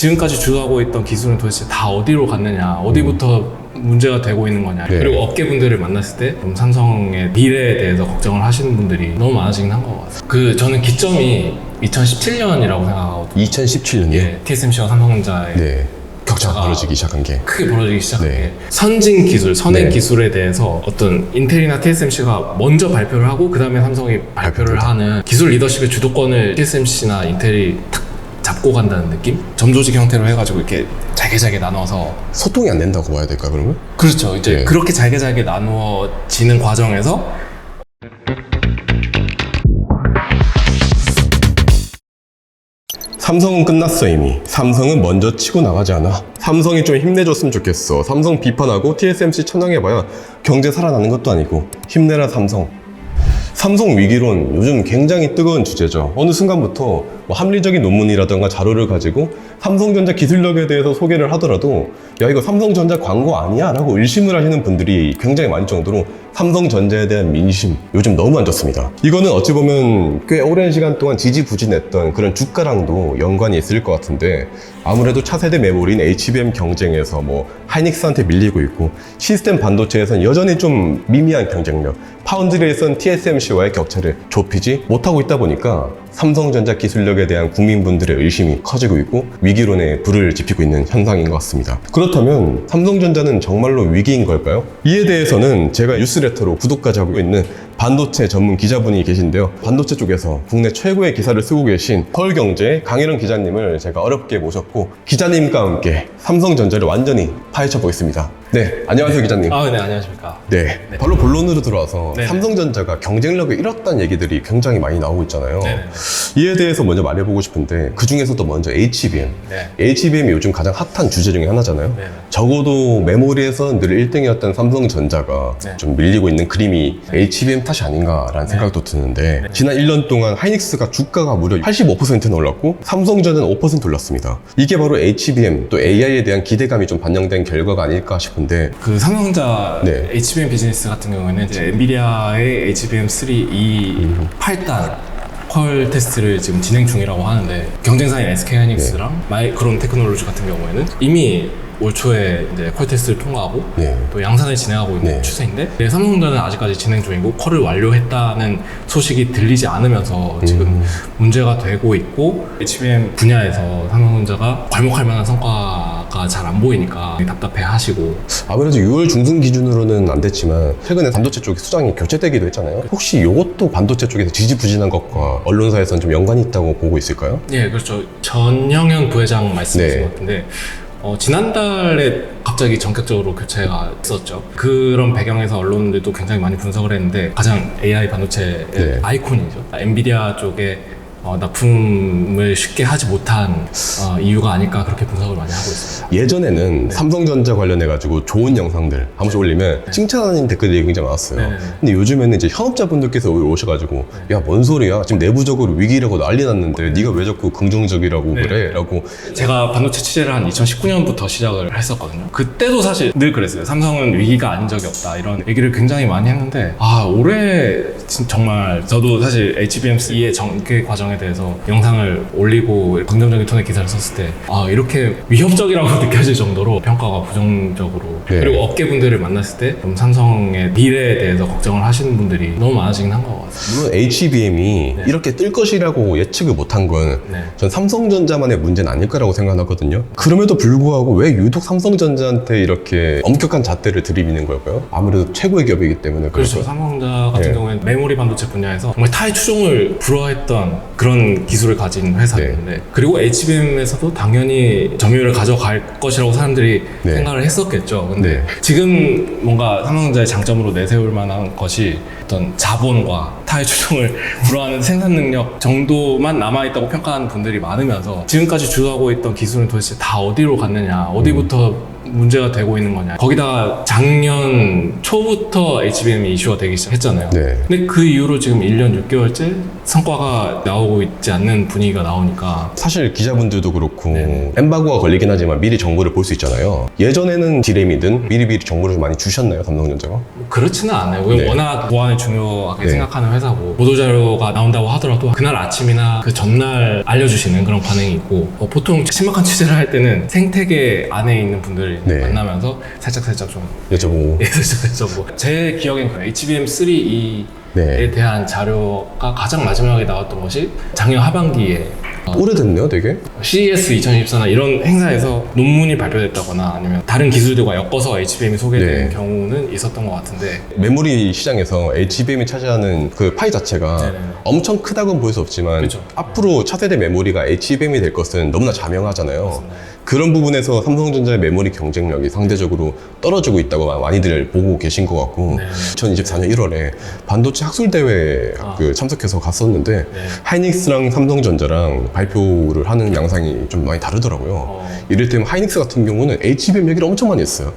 지금까지 주도하고 있던 기술은 도대체 다 어디로 갔느냐, 어디부터 문제가 되고 있는 거냐. 네. 그리고 업계분들을 만났을 때 삼성의 미래에 대해서 걱정을 하시는 분들이 너무 많아지긴 한 것 같아요. 저는 기점이 2017년이라고 생각하거든요. 2017년이요? 예, TSMC와 삼성전자의 네. 격차가 벌어지기 시작한 게. 크게 벌어지기 시작한 네. 게 선진 기술, 선행 네. 기술에 대해서 어떤 인텔이나 TSMC가 먼저 발표를 하고 그 다음에 삼성이 발표를 하는 기술 리더십의 주도권을 TSMC나 인텔이 탁 잡고 간다는 느낌? 점조직 형태로 해가지고 이렇게 잘게 나눠서 소통이 안 된다고 봐야 될까 그러면? 그렇죠. 이제 네. 그렇게 잘게 나누어지는 과정에서 삼성은 끝났어 이미. 삼성은 먼저 치고 나가지 않아. 삼성이 좀 힘내줬으면 좋겠어. 삼성 비판하고 TSMC 천왕해봐야 경제 살아나는 것도 아니고. 힘내라 삼성. 삼성 위기론 요즘 굉장히 뜨거운 주제죠. 어느 순간부터 뭐 합리적인 논문이라던가 자료를 가지고 삼성전자 기술력에 대해서 소개를 하더라도 야 이거 삼성전자 광고 아니야? 라고 의심을 하시는 분들이 굉장히 많을 정도로 삼성전자에 대한 민심 요즘 너무 안 좋습니다. 이거는 어찌 보면 꽤 오랜 시간 동안 지지부진했던 그런 주가랑도 연관이 있을 것 같은데 아무래도 차세대 메모리인 HBM 경쟁에서 뭐 하이닉스한테 밀리고 있고 시스템 반도체에서는 여전히 좀 미미한 경쟁력, 파운드리에선 TSMC와의 격차를 좁히지 못하고 있다 보니까 삼성전자 기술력에 대한 국민분들의 의심이 커지고 있고 위기론에 불을 지피고 있는 현상인 것 같습니다. 그렇다면 삼성전자는 정말로 위기인 걸까요? 이에 대해서는 제가 뉴스레터로 구독까지 하고 있는 반도체 전문 기자분이 계신데요. 반도체 쪽에서 국내 최고의 기사를 쓰고 계신 서울경제 강혜령 기자님을 제가 어렵게 모셨고 기자님과 함께 삼성전자를 완전히 파헤쳐 보겠습니다. 네, 안녕하세요 기자님. 네, 안녕하십니까. 네, 바로 본론으로 들어와서 네네. 삼성전자가 경쟁력을 잃었다는 얘기들이 굉장히 많이 나오고 있잖아요. 네네. 이에 대해서 먼저 말해보고 싶은데 그 중에서도 먼저 HBM. 네. HBM이 요즘 가장 핫한 주제 중에 하나잖아요. 네네. 적어도 메모리에서 늘 1등이었던 삼성전자가 네. 좀 밀리고 있는 그림이 HBM 탓이 아닌가라는 생각도 드는데 지난 1년 동안 하이닉스가 주가가 무려 85%나 올랐고 삼성전자는 5% 올랐습니다. 이게 바로 HBM 또 AI에 대한 기대감이 좀 반영된 결과가 아닐까 싶은데 삼성전자 네. HBM 비즈니스 같은 경우에는 이제 엔비디아의 HBM3 이 8단 퀄 테스트를 지금 진행 중이라고 하는데 경쟁사인 SK하이닉스랑 마이크론 테크놀로지 같은 경우에는 이미 올 초에 이제 퀄 테스트를 통과하고 네. 또 양산을 진행하고 있는 네. 추세인데 삼성전자는 아직까지 진행 중이고 퀄을 완료했다는 소식이 들리지 않으면서 지금 문제가 되고 있고 HBM 분야에서 삼성전자가 괄목할 만한 성과가 잘 안 보이니까 답답해 하시고 아무래도 6월 중순 기준으로는 안 됐지만 최근에 반도체 쪽에 수장이 교체되기도 했잖아요. 혹시 이것도 반도체 쪽에서 지지부진한 것과 언론사에서는 좀 연관이 있다고 보고 있을까요? 예, 그렇죠. 전영현 부회장 말씀이신 네. 것 같은데 지난달에 갑자기 전격적으로 교체가 있었죠. 그런 배경에서 언론들도 굉장히 많이 분석을 했는데 가장 AI 반도체의 네. 아이콘이죠. 엔비디아 쪽에 납품을 쉽게 하지 못한 이유가 아닐까 그렇게 분석을 많이 하고 있습니다. 예전에는 삼성전자 관련해가지고 좋은 영상들 한 번씩 올리면 칭찬하는 댓글들이 굉장히 많았어요. 네네. 근데 요즘에는 이제 현업자분들께서 오셔가지고 야, 뭔 소리야? 지금 내부적으로 위기라고 난리 났는데 네가 왜 자꾸 긍정적이라고 네. 그래? 라고. 제가 반도체 취재를 한 2019년부터 시작을 했었거든요. 그때도 사실 늘 그랬어요. 삼성은 위기가 아닌 적이 없다 이런 얘기를 굉장히 많이 했는데 올해 정말 저도 사실 HBM3의 전개 과정에 대해서 영상을 올리고 긍정적인 톤의 기사를 썼을 때 이렇게 위협적이라고 느껴질 정도로 평가가 부정적으로 네. 그리고 업계분들을 만났을 때 좀 삼성의 미래에 대해서 걱정을 하시는 분들이 너무 많아지긴 한 것 같아요. 물론 HBM이 이렇게 뜰 것이라고 예측을 못한 건 전 삼성전자만의 문제는 아닐 거라고 생각하거든요. 그럼에도 불구하고 왜 유독 삼성전자한테 이렇게 엄격한 잣대를 들이미는 걸까요? 아무래도 최고의 기업이기 때문에 그렇죠. 그럴까요? 삼성전자 같은 네. 경우에는 메모리 반도체 분야에서 정말 타의 추종을 불허했던 그런 기술을 가진 회사였는데 그리고 HBM에서도 당연히 점유율을 가져갈 것이라고 사람들이 네. 생각을 했었겠죠. 근데 네. 지금 뭔가 삼성전자의 장점으로 내세울 만한 것이 어떤 자본과 타의 추종을 불허하는 생산 능력 정도만 남아있다고 평가하는 분들이 많으면서 지금까지 주도하고 있던 기술은 도대체 다 어디로 갔느냐, 어디부터 문제가 되고 있는 거냐. 거기다가 작년 초부터 HBM이 이슈가 되기 시작했잖아요. 네. 근데 그 이후로 지금 1년 6개월째 성과가 나오고 있지 않는 분위기가 나오니까 사실 기자분들도 그렇고 네. 엠바고가 걸리긴 하지만 미리 정보를 볼 수 있잖아요. 예전에는 D램이든 미리 정보를 좀 많이 주셨나요, 삼성전자가? 그렇지는 않아요. 왜냐면 네. 워낙 보안을 중요하게 네. 생각하는 회사고 보도자료가 나온다고 하더라도 그날 아침이나 그 전날 알려주시는 그런 반응이 있고 보통 신박한 취재를 할 때는 생태계 안에 있는 분들을 네. 만나면서 살짝 좀 여쭤보고. 여쭤보고 제 기억엔 그 HBM3E에 네. 대한 자료가 가장 마지막에 나왔던 것이 작년 하반기에 오래됐네요, 되게. CES 2024나 이런 행사에서 논문이 발표됐다거나 아니면 다른 기술들과 엮어서 HBM이 소개된 네. 경우는 있었던 것 같은데 메모리 시장에서 HBM이 차지하는 그 파이 자체가 네네. 엄청 크다고는 볼 수 없지만 그쵸. 앞으로 차세대 메모리가 HBM이 될 것은 너무나 자명하잖아요. 맞습니다. 그런 부분에서 삼성전자의 메모리 경쟁력이 상대적으로 떨어지고 있다고 많이들 보고 계신 것 같고 네. 2024년 1월에 반도체 학술대회 그 참석해서 갔었는데 네. 하이닉스랑 삼성전자랑 발표를 하는 양상이 좀 많이 다르더라고요. 이를테면 하이닉스 같은 경우는 HBM 얘기를 엄청 많이 했어요.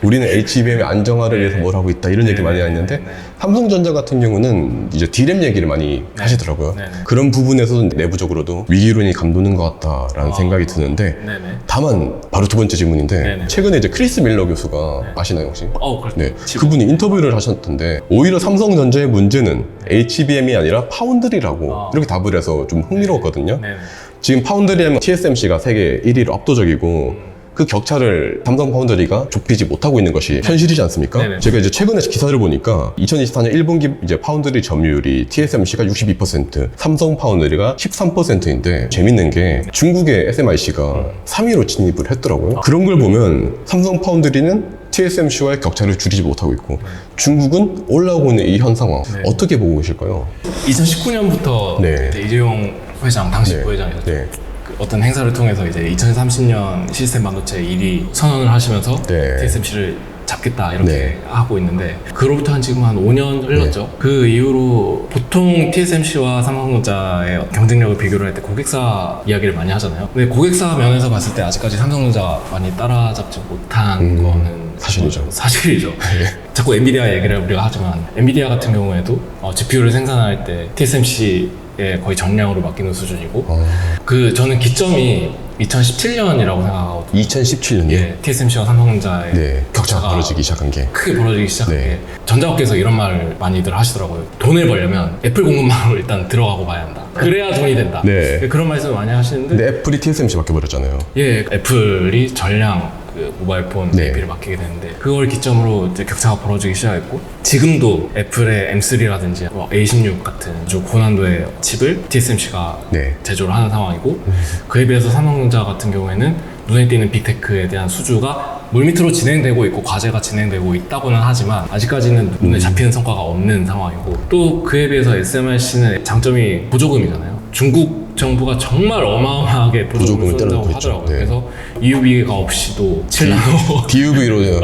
우리는 HBM의 안정화를 위해서 뭘 하고 있다 이런 얘기 많이 했는데 삼성전자 같은 경우는 이제 D램 얘기를 많이 하시더라고요. 네네. 그런 부분에서 내부적으로도 위기론이 감도는 것 같다라는 생각이 드는데 네네. 다만 바로 두 번째 질문인데 네네. 최근에 이제 크리스 밀러 교수가 아시나요 혹시? 그렇죠. 네, 그분이 인터뷰를 하셨던데 오히려 삼성전자의 문제는 HBM이 아니라 파운드리라고 이렇게 답을 해서 좀 흥미로웠거든요. 네네. 지금 파운드리 하면 TSMC가 세계 1위로 압도적이고 그 격차를 삼성 파운드리가 좁히지 못하고 있는 것이 현실이지 않습니까? 네네. 제가 이제 최근에 기사를 보니까 2024년 1분기 이제 파운드리 점유율이 TSMC가 62%, 삼성 파운드리가 13%인데 재밌는 게 중국의 SMIC가 3위로 진입을 했더라고요. 그런 걸 보면 삼성 파운드리는 TSMC와의 격차를 줄이지 못하고 있고 중국은 올라오고 있는 이 현 상황 네. 어떻게 보고 계실까요? 2019년부터 네. 이재용 회장 당시 네. 부회장이었죠. 네. 그 어떤 행사를 통해서 이제 2030년 시스템 반도체 1위 선언을 하시면서 네. TSMC를 잡겠다 이렇게 네. 하고 있는데 그로부터 한 지금 한 5년 흘렀죠. 그 이후로 보통 TSMC와 삼성전자의 경쟁력을 비교를 할 때 고객사 이야기를 많이 하잖아요. 근데 고객사 면에서 봤을 때 아직까지 삼성전자가 많이 따라잡지 못한 거는 사실이죠. 사실이죠. 자꾸 엔비디아 얘기를 우리가 하지만 엔비디아 같은 경우에도 GPU를 생산할 때 TSMC에 거의 전량으로 맡기는 수준이고 그 저는 기점이 2017년이라고 생각하거든요. 2017년이요? 예, TSMC와 삼성전자의 네, 격차가 격차가 벌어지기 시작한 게. 크게 벌어지기 시작한 네. 게 전자업계에서 이런 말을 많이들 하시더라고요. 돈을 벌려면 애플 공급망으로 일단 들어가고 봐야 한다. 그래야 돈이 된다. 네. 그런 말씀을 많이 하시는데 근데 애플이 TSMC 맡겨버렸잖아요. 예, 애플이 전량 그 모바일폰 네. AP를 맡기게 되는데 그걸 기점으로 이제 격차가 벌어지기 시작했고 지금도 애플의 M3라든지 A16 같은 아주 고난도의 칩을 TSMC가 네. 제조를 하는 상황이고 그에 비해서 삼성전자 같은 경우에는 눈에 띄는 빅테크에 대한 수주가 물밑으로 진행되고 있고 과제가 진행되고 있다고는 하지만 아직까지는 눈에 잡히는 성과가 없는 상황이고 또 그에 비해서 SMRC는 장점이 보조금이잖아요. 중국 정부가 정말 어마어마하게 보조금을 보조금을 쏜다고 떼어놓고 있죠. 하더라고요. 네. 그래서 EUV가 없이도 7나노 DUV로 네.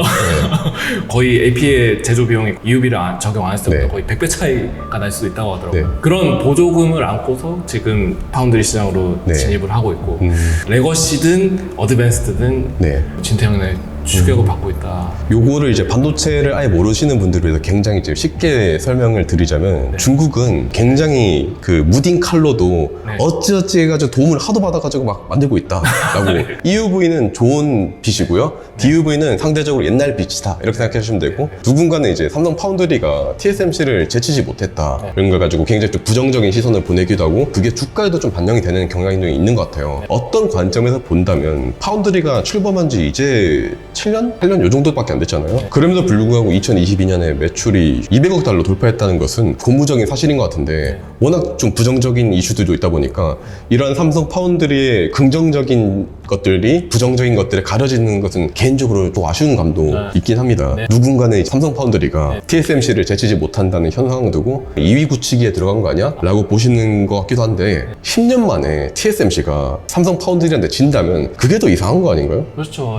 거의 AP의 제조 비용이 EUV를 적용 안 했을 때보다 네. 거의 100배 차이가 날 수도 있다고 하더라고요. 네. 그런 보조금을 안고서 지금 파운드리 시장으로 네. 진입을 하고 있고 레거시든 어드밴스드든 네. 진퇴양난의 추격을 받고 있다. 요거를 이제 반도체를 아예 모르시는 분들을 위해서 굉장히 이제 쉽게 설명을 드리자면 중국은 굉장히 그 무딘 칼로도 네. 어찌어찌 해가지고 도움을 하도 받아가지고 막 만들고 있다라고 EUV는 좋은 빛이고요 DUV는 상대적으로 옛날 빛이다 이렇게 생각하시면 되고 누군가는 이제 삼성 파운드리가 TSMC를 제치지 못했다 이런 걸 가지고 굉장히 좀 부정적인 시선을 보내기도 하고 그게 주가에도 좀 반영이 되는 경향이 좀 있는 것 같아요. 어떤 관점에서 본다면 파운드리가 출범한 지 이제 7년? 8년 요 정도밖에 안 됐잖아요. 그럼에도 불구하고 2022년에 매출이 200억 달러 돌파했다는 것은 고무적인 사실인 것 같은데 워낙 좀 부정적인 이슈들도 있다 보니까 이러한 삼성 파운드리의 긍정적인 것들이 부정적인 것들에 가려지는 것은 개인적으로 좀 아쉬운 감도 있긴 합니다. 누군가는 삼성 파운드리가 TSMC를 제치지 못한다는 현상을 두고 2위 굳히기에 들어간 거 아니야? 라고 보시는 것 같기도 한데 10년 만에 TSMC가 삼성 파운드리한테 진다면 그게 더 이상한 거 아닌가요? 그렇죠.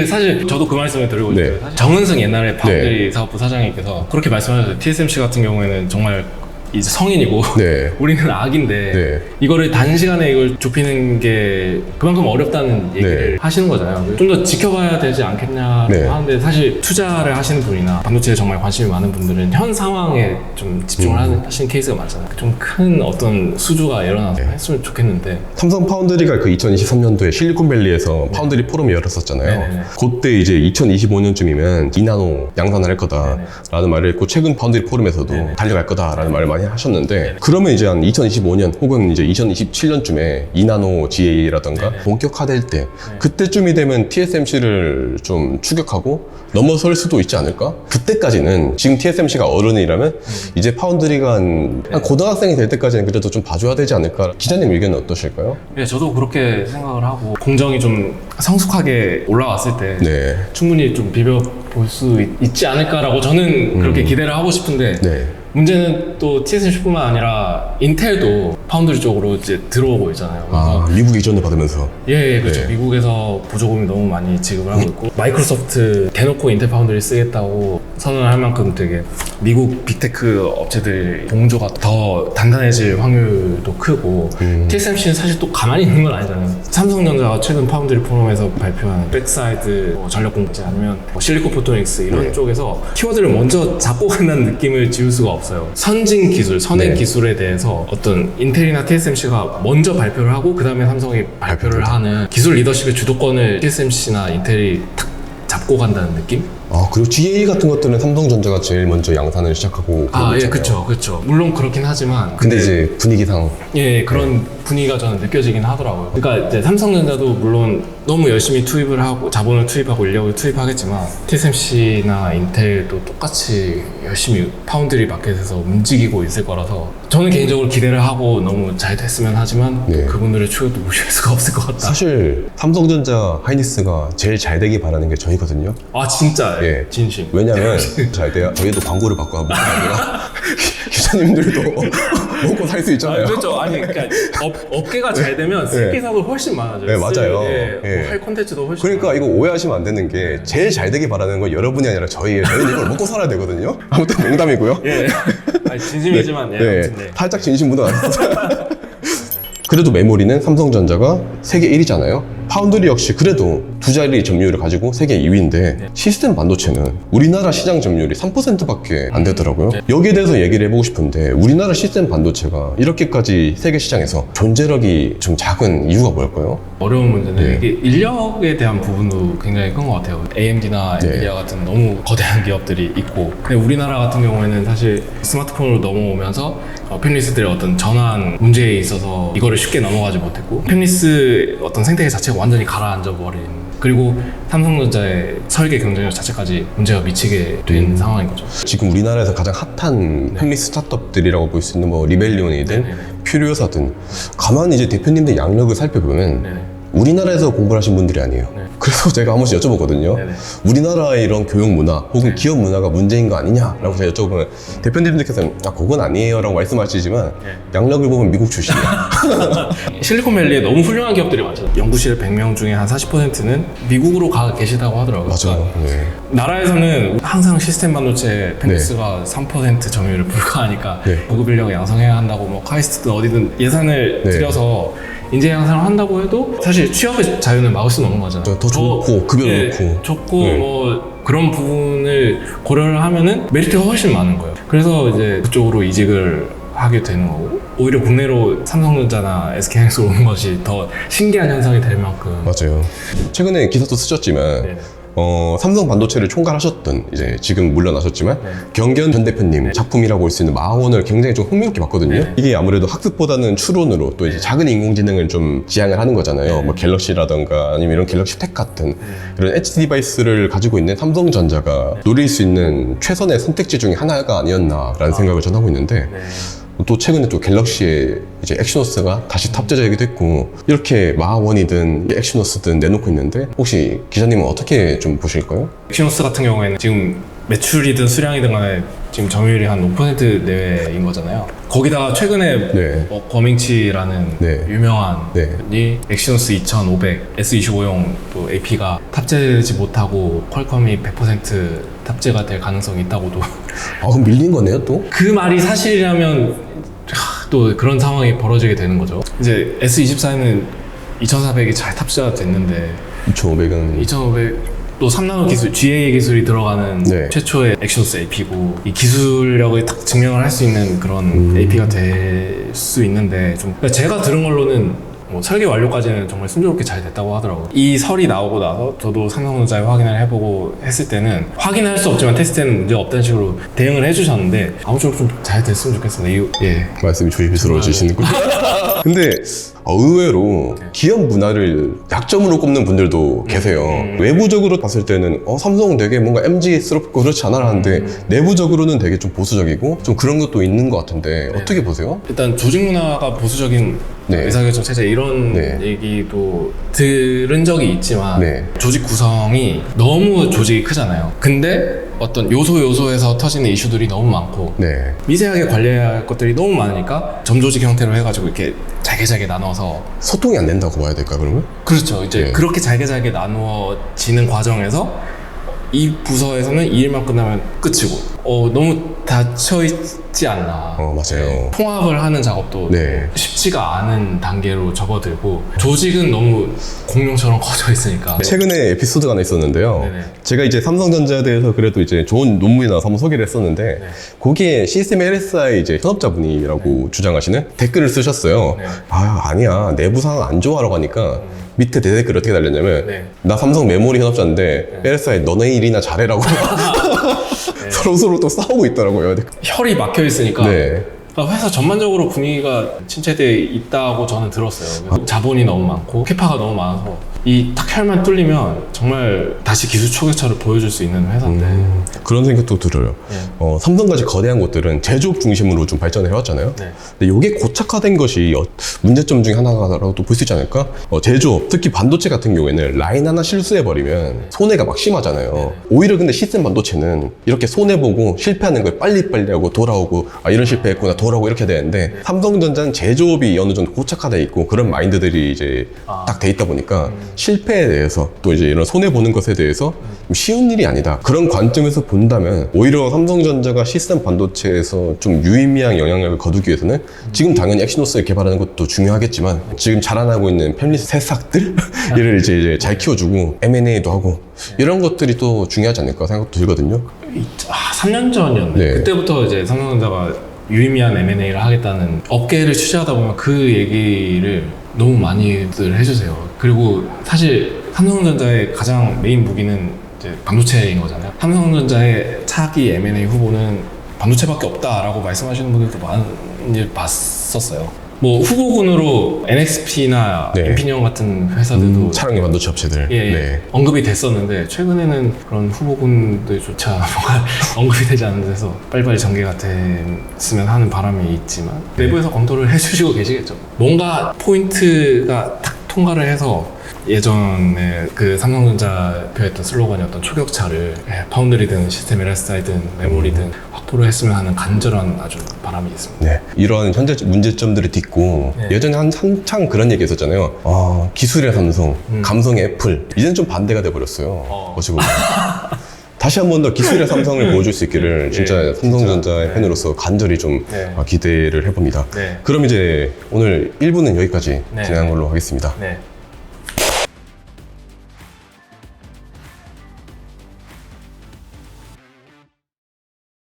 사실 저도 그 말씀을 드리고 네. 싶어요. 사실 정은승 옛날에 파운드리 사업부 사장님께서 그렇게 말씀하셨어요. TSMC 같은 경우에는 정말 이제 성인이고 네. 우리는 아기인데 네. 이거를 단시간에 이걸 좁히는 게 그만큼 어렵다는 얘기를 네. 하시는 거잖아요. 좀 더 지켜봐야 되지 않겠냐고 네. 하는데 사실 투자를 하시는 분이나 반도체에 정말 관심이 많은 분들은 현 상황에 좀 집중을 하시는 케이스가 많잖아요. 좀 큰 어떤 수주가 일어나서 했으면 좋겠는데 삼성 파운드리가 그 2023년도에 실리콘밸리에서 파운드리 포럼을 열었었잖아요. 네네네. 그때 이제 2025년쯤이면 2나노 양산을 할 거다라는 네네. 말을 했고 최근 파운드리 포럼에서도 네네. 달려갈 거다라는 말을 많이 하셨는데 그러면 이제 한 2025년 혹은 이제 2027년쯤에 2나노 GA라던가 네네. 본격화될 때 그때쯤이 되면 TSMC를 좀 추격하고 넘어설 수도 있지 않을까? 그때까지는 지금 TSMC가 어른이라면 이제 파운드리가 한 고등학생이 될 때까지는 그래도 좀 봐줘야 되지 않을까? 기자님 의견은 어떠실까요? 네, 저도 그렇게 생각을 하고 공정이 좀 성숙하게 올라왔을 때 네. 충분히 좀 비벼볼 수 있지 않을까라고 저는 그렇게 기대를 하고 싶은데 네. 문제는 또 TSMC뿐만 아니라 인텔도 파운드리 쪽으로 이제 들어오고 있잖아요. 아, 미국 이전을 받으면서. 예, 그렇죠. 네. 미국에서 보조금이 너무 많이 지급을 하고 있고 마이크로소프트 대놓고 인텔 파운드리 쓰겠다고 선언을 할 만큼 되게 미국 빅테크 업체들 동조가 더 단단해질 확률도 크고 TSMC는 사실 또 가만히 있는 건 아니잖아요. 삼성전자가 최근 파운드리 포럼에서 발표한 백사이드 전력 공급체 아니면 실리콘 포토닉스 이런 쪽에서 키워드를 먼저 잡고 간다는 느낌을 지울 수가 없어요. 선진 기술, 선행 네. 기술에 대해서 어떤 인텔이나 TSMC가 먼저 발표를 하고 그 다음에 삼성이 발표를 하는 기술 리더십의 주도권을 TSMC나 인텔이 탁 잡고 간다는 느낌? 아, 그리고 GA 같은 것들은 삼성전자가 제일 먼저 양산을 시작하고 그러고 예, 있잖아요. 그렇죠, 그렇죠. 물론 그렇긴 하지만 근데 이제 분위기상 예, 그런 분위기가 저는 느껴지긴 하더라고요. 그러니까 이제 삼성전자도 물론 너무 열심히 투입을 하고 자본을 투입하고 인력을 투입하겠지만 TSMC나 인텔도 똑같이 열심히 파운드리 마켓에서 움직이고 있을 거라서 저는 개인적으로 기대를 하고 너무 잘 됐으면 하지만 네. 그분들의 추격도 무시할 수가 없을 것 같다. 사실 삼성전자 하이닉스가 제일 잘 되길 바라는 게 저희거든요. 아 진짜 예. 진심. 왜냐면 잘 돼야 저희도 광고를 받고 하고 기자님들도 먹고 살 수 있잖아요. 그렇죠. 아니 그러니까 업계가 잘 되면 새끼사도 훨씬 많아져요. 네, 맞아요. 예. 할 콘텐츠도 훨씬. 그러니까 이거 오해하시면 안 되는 게 제일 잘 되길 바라는 건 여러분이 아니라 저희예요. 저희는 이걸 먹고 살아야 되거든요. 아무튼 농담이고요. 예. 아니, 진심이지만 예. 네, 아무튼 네. 살짝 진심 묻어놨어요. 그래도 메모리는 삼성전자가 세계 1위잖아요. 파운드리 역시 그래도 두 자리 점유율을 가지고 세계 2위인데 시스템 반도체는 우리나라 시장 점유율이 3%밖에 안 되더라고요. 여기에 대해서 얘기를 해보고 싶은데 우리나라 시스템 반도체가 이렇게까지 세계 시장에서 존재력이 좀 작은 이유가 뭘까요? 어려운 문제는 네. 이게 인력에 대한 부분도 굉장히 큰 것 같아요. AMD나 네. 엔비디아 같은 너무 거대한 기업들이 있고 근데 우리나라 같은 경우에는 사실 스마트폰으로 넘어오면서 펜리스들의 어떤 전환 문제에 있어서 이거를 쉽게 넘어가지 못했고 펜리스 어떤 생태계 자체가 완전히 가라앉아 버린 그리고 삼성전자의 설계 경쟁력 자체까지 문제가 미치게 된 상황인 거죠. 지금 우리나라에서 가장 핫한 팬리 스타트업들이라고 볼 수 있는 뭐 리벨리온이든 네네. 퓨리오사든 가만히 이제 대표님들 양력을 살펴보면 네네. 우리나라에서 공부를 하신 분들이 아니에요. 네. 그래서 제가 한 번씩 여쭤보거든요. 네네. 우리나라의 이런 교육 문화 혹은 기업 문화가 문제인 거 아니냐라고 제가 여쭤보면 대표님들께서 그건 아니에요 라고 말씀하시지만 양력을 보면 미국 출신이야. 실리콘밸리에 너무 훌륭한 기업들이 많죠. 연구실 100명 중에 한 40%는 미국으로 가 계시다고 하더라고요. 맞아요. 네. 나라에서는 항상 시스템 반도체 펜리스가 3% 점유율을 불과하니까 네. 고급 인력을 양성해야 한다고 뭐 카이스트든 어디든 예산을 네. 들여서 인재 양성을 한다고 해도 사실 취업의 자유는 막을 수는 없는 거잖아요. 더 좋고 급여도 예, 좋고. 좋고 네. 뭐 그런 부분을 고려를 하면은 메리트가 훨씬 많은 거예요. 그래서 이제 그쪽으로 이직을 하게 되는 거고 오히려 국내로 삼성전자나 SK하이닉스로 오는 것이 더 신기한 현상이 될 만큼 맞아요. 최근에 기사도 쓰셨지만 네. 삼성 반도체를 총괄하셨던 이제 지금 물러나셨지만 네. 경견 전 대표님 작품이라고 볼 수 있는 마원을 굉장히 좀 흥미롭게 봤거든요. 네. 이게 아무래도 학습보다는 추론으로 또 이제 작은 인공지능을 좀 지향을 하는 거잖아요. 네. 뭐 갤럭시라던가 아니면 이런 갤럭시 텍 같은 이런 엣지 디바이스를 가지고 있는 삼성전자가 노릴 수 있는 최선의 선택지 중에 하나가 아니었나라는 생각을 저는 하고 있는데 네. 또 최근에 또 갤럭시에 이제 액시노스가 다시 탑재되기도 했고 이렇게 마원이든 액시노스든 내놓고 있는데 혹시 기자님은 어떻게 좀 보실까요? 엑시노스 같은 경우에는 지금 매출이든 수량이든 간에 지금 점유율이 한 5% 내외인 거잖아요. 거기다가 최근에 네. 거밍치라는 네. 유명한 네. 이 엑시노스 2500 S25용 또 AP가 탑재되지 못하고 퀄컴이 100% 탑재가 될 가능성이 있다고도. 아, 그럼 밀린 거네요, 또? 그 말이 사실이라면 또 그런 상황이 벌어지게 되는 거죠. 이제 S24에는 2400이 잘 탑재가 됐는데 2500은 2500 또 3나노 기술, GA 기술이 들어가는 네. 최초의 액션스 AP고 이 기술력을 딱 증명을 할 수 있는 그런 AP가 될 수 있는데 좀 제가 들은 걸로는 뭐 설계 완료까지는 정말 순조롭게 잘 됐다고 하더라고요. 이 설이 나오고 나서 저도 삼성전자에 확인을 해보고 했을 때는 확인할 수 없지만 테스트에는 문제가 없다는 식으로 대응을 해주셨는데 아무쪼록 좀 잘 됐으면 좋겠습니다. 예. 말씀이 조심스러워지시는군요. 근데 의외로 기업 문화를 약점으로 꼽는 분들도 계세요. 외부적으로 봤을 때는 삼성은 되게 뭔가 MG스럽고 그렇지 않아 하는데 내부적으로는 되게 좀 보수적이고 좀 그런 것도 있는 것 같은데 어떻게 보세요? 일단 조직 문화가 보수적인 네. 의사결정 체제 이런 네. 얘기도 들은 적이 있지만 네. 조직 구성이 너무 조직이 크잖아요. 근데 어떤 요소에서 터지는 이슈들이 너무 많고 네. 미세하게 관리해야 할 것들이 너무 많으니까 점조직 형태로 해가지고 이렇게 잘게 나눠서 소통이 안 된다고 봐야 될까 그러면? 그렇죠. 이제 네. 그렇게 잘게 나누어지는 과정에서 이 부서에서는 이 일만 끝나면 끝이고 너무 닫혀있지 않나. 맞아요. 통합을 하는 작업도 네. 쉽지가 않은 단계로 접어들고 조직은 너무 공룡처럼 커져 있으니까. 최근에 에피소드가 하나 있었는데요. 네네. 제가 이제 삼성전자에 대해서 그래도 이제 좋은 논문이 나와서 한번 소개를 했었는데 네. 거기에 시스템 LSI 이제 현업자분이라고 주장하시는 댓글을 쓰셨어요. 네. 아니야 내부 상황 안 좋아라고 하니까 밑에 대댓글 어떻게 달렸냐면 네. 나 삼성 메모리 현업자인데 LSI 너네 일이나 잘해라고 서로 또 싸우고 있더라고요. 혈이 막혀 있으니까 네. 그러니까 회사 전반적으로 분위기가 침체되어 있다고 저는 들었어요. 그래서 자본이 너무 많고 캐파가 너무 많아서 이 딱 혈만 뚫리면 정말 다시 기술 초격차를 보여줄 수 있는 회사인데 그런 생각도 들어요. 네. 삼성같이 거대한 곳들은 제조업 중심으로 좀 발전을 해왔잖아요. 네. 근데 이게 고착화된 것이 문제점 중에 하나라고 볼 수 있지 않을까? 제조업, 특히 반도체 같은 경우에는 라인 하나 실수해버리면 손해가 막 심하잖아요. 오히려 근데 시스템 반도체는 이렇게 손해보고 실패하는 걸 빨리빨리 하고 돌아오고 이런 실패했구나 돌아오고 이렇게 되는데 삼성전자는 제조업이 어느 정도 고착화돼 있고 그런 마인드들이 이제 딱 돼 있다 보니까 실패에 대해서 또 이제 이런 손해보는 것에 대해서 좀 쉬운 일이 아니다. 그런 관점에서 본다면 오히려 삼성전자가 시스템 반도체에서 좀 유의미한 영향력을 거두기 위해서는 지금 당연히 엑시노스를 개발하는 것도 중요하겠지만 지금 자라나고 있는 팹리 새싹들 이를 이제 잘 키워주고 M&A도 하고 이런 것들이 또 중요하지 않을까 생각도 들거든요. 3년 전이었네. 네. 그때부터 이제 삼성전자가 유의미한 M&A를 하겠다는 업계를 취재하다 보면 그 얘기를 너무 많이들 해주세요. 그리고 사실 삼성전자의 가장 메인 무기는 이제 반도체인 거잖아요. 삼성전자의 차기 M&A 후보는 반도체밖에 없다라고 말씀하시는 분들도 많이 봤었어요. 뭐 후보군으로 NXP나 네. 인피니언 같은 회사들도 차량의 반도체 업체들. 예, 네. 언급이 됐었는데 최근에는 그런 후보군들조차 뭔가 언급이 되지 않는 데서 빨리빨리 전개가 됐으면 하는 바람이 있지만 내부에서 검토를 해주시고 계시겠죠. 뭔가 포인트가 딱 통과를 해서 예전에 그 삼성전자 표했던 슬로건이었던 초격차를 파운드리든 시스템 LSI든 메모리든 확보를 했으면 하는 간절한 아주 바람이 있습니다. 네. 이런 현재 문제점들을 딛고 네. 예전에 한창 그런 얘기 했었잖아요. 기술의 삼성, 감성의 애플. 이제는 좀 반대가 돼버렸어요. 어찌 보면. 다시 한 번 더 기술의 삼성을 보여줄 수 있기를 진짜 삼성전자의 진짜. 팬으로서 간절히 좀 네. 기대를 해봅니다. 네. 그럼 이제 오늘 1부는 여기까지 네. 진행한 걸로 하겠습니다. 네.